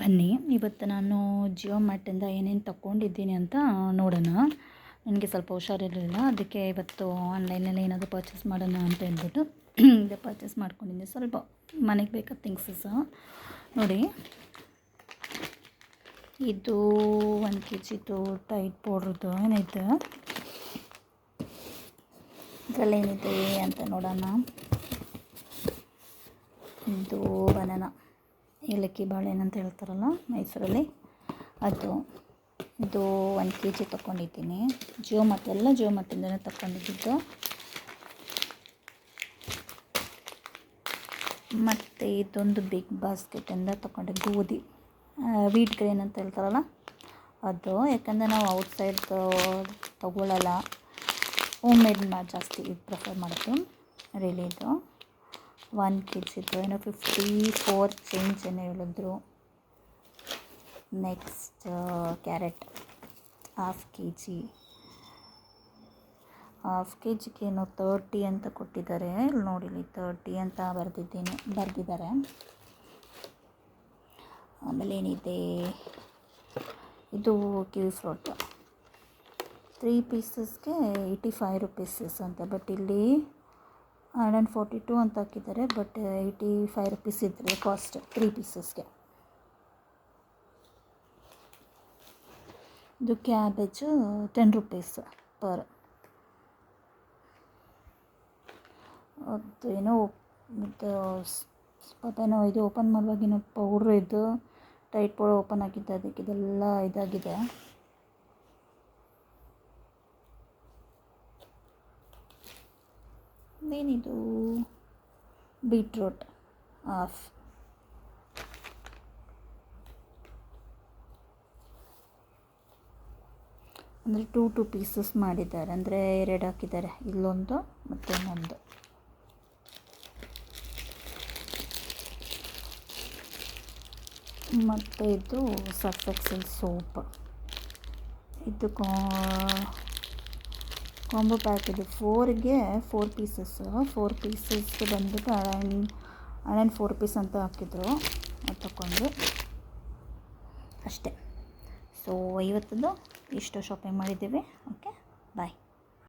ಬನ್ನಿ ಇವತ್ತು ನಾನು ಜಿಯೋ ಮಾರ್ಟಿಂದ ಏನೇನು ತಗೊಂಡಿದ್ದೀನಿ ಅಂತ ನೋಡೋಣ. ನನಗೆ ಸ್ವಲ್ಪ ಹುಷಾರಿರಲಿಲ್ಲ, ಅದಕ್ಕೆ ಇವತ್ತು ಆನ್ಲೈನಲ್ಲಿ ಏನಾದರೂ ಪರ್ಚೇಸ್ ಮಾಡೋಣ ಅಂತ ಹೇಳ್ಬಿಟ್ಟು ಇದೇ ಪರ್ಚೇಸ್ ಮಾಡ್ಕೊಂಡಿದ್ದೆ. ಸ್ವಲ್ಪ ಮನೆಗೆ ಬೇಕಾದ ಥಿಂಗ್ಸಸ್ ನೋಡಿ. ಇದು 1 kg ಟೈಡ್ ಪೌಡ್ರದ್ದು ಏನೈತೆ, ಇದರಲ್ಲೇನಿದೆ ಅಂತ ನೋಡೋಣ. ಇದು ಬನಾನಾ, ಏಲಕ್ಕಿ ಬಾಳೆಹಣ್ಣು ಅಂತ ಹೇಳ್ತಾರಲ್ಲ ಮೈಸೂರಲ್ಲಿ, ಅದು. ಇದು 1 kg ತೊಗೊಂಡಿದ್ದೀನಿ. ಜಿಯೋ ಮಾರ್ಟಿಂದನೇ ತೊಗೊಂಡಿದ್ದು. ಮತ್ತು ಇದೊಂದು ಬಿಗ್ ಬಾಸ್ಕೆಟಿಂದ ತೊಗೊಂಡೆ ಗೋಧಿ, ವೀಟ್ ಗ್ರೇನ್ ಅಂತ ಹೇಳ್ತಾರಲ್ಲ ಅದು. ಯಾಕಂದರೆ ನಾವು ಔಟ್ಸೈಡ್ ತೊಗೊಳ್ಳಲ್ಲ, ಹೋಮ್ ಮೇಡ್ ಜಾಸ್ತಿ ಪ್ರಿಫರ್ ಮಾಡೋದು. ರಿಯಲಿ ಇದು 1 kg ಏನೋ 54 ಚೇಂಜ್ ಏನೋ ಹೇಳಿದ್ರು. ನೆಕ್ಸ್ಟ್ ಕ್ಯಾರೆಟ್ ಹಾಫ್ ಕೆಜಿಗೆ ಏನೋ 30 ಅಂತ ಕೊಟ್ಟಿದ್ದಾರೆ. ಇಲ್ಲಿ ನೋಡಿ, ಇಲ್ಲಿ 30 ಅಂತ ಬರೆದಿದ್ದಾರೆ. ಆಮೇಲೆ ಏನಿದೆ, ಇದು ಕಿವಿ ಫ್ರೂಟ್ 3 ಪೀಸಸ್ಗೆ 85 ರುಪೀಸಸ್ ಅಂತ, ಬಟ್ ಇಲ್ಲಿ 142 ಅಂತ ಹಾಕಿದ್ದಾರೆ. ಬಟ್ 85 ರುಪೀಸ್ ಇದ್ದರೆ ಕಾಸ್ಟ್ 3 ಪೀಸಸ್ಗೆ. ಇದು ಕ್ಯಾಬೇಜು 10 ರುಪೀಸ್ ಪರ್. ಅದು ಏನೋ ಇದು ಓಪನ್ ಮಾಡುವಾಗಿನ ಪೌಡ್ರ್, ಇದು ಟೈಟ್ ಪೌಡರ್ ಓಪನ್ ಆಗಿದ್ದು, ಅದಕ್ಕೆ ಇದೆಲ್ಲ ಇದಾಗಿದೆ. ಏನಿದು, ಬೀಟ್ರೂಟ್ ಹಾಫ್. ಅಂದರೆ 2 ಪೀಸಸ್ ಮಾಡಿದ್ದಾರೆ, ಅಂದರೆ 2 ಹಾಕಿದ್ದಾರೆ, ಇಲ್ಲೊಂದು ಮತ್ತು ಇನ್ನೊಂದು. ಮತ್ತು ಇದು ಸರ್ಫ್ ಎಕ್ಸೆಲ್ ಸೋಪ್, ಇದು ಕಾಂಬೋ ಪ್ಯಾಕ್ ಇದೆ. 4ಗೆ 4 ಪೀಸಸ್, 4 ಪೀಸಸ್ ಬಂದುಬಿಟ್ಟು 104 ರುಪೀಸ್ ಅಂತ ಹಾಕಿದ್ರು. ಅದು ತಗೊಂಡು ಅಷ್ಟೇ. ಸೊ ಇವತ್ತದ್ದು ಇಷ್ಟು ಶಾಪಿಂಗ್ ಮಾಡಿದ್ದೀವಿ. ಓಕೆ, ಬಾಯ್.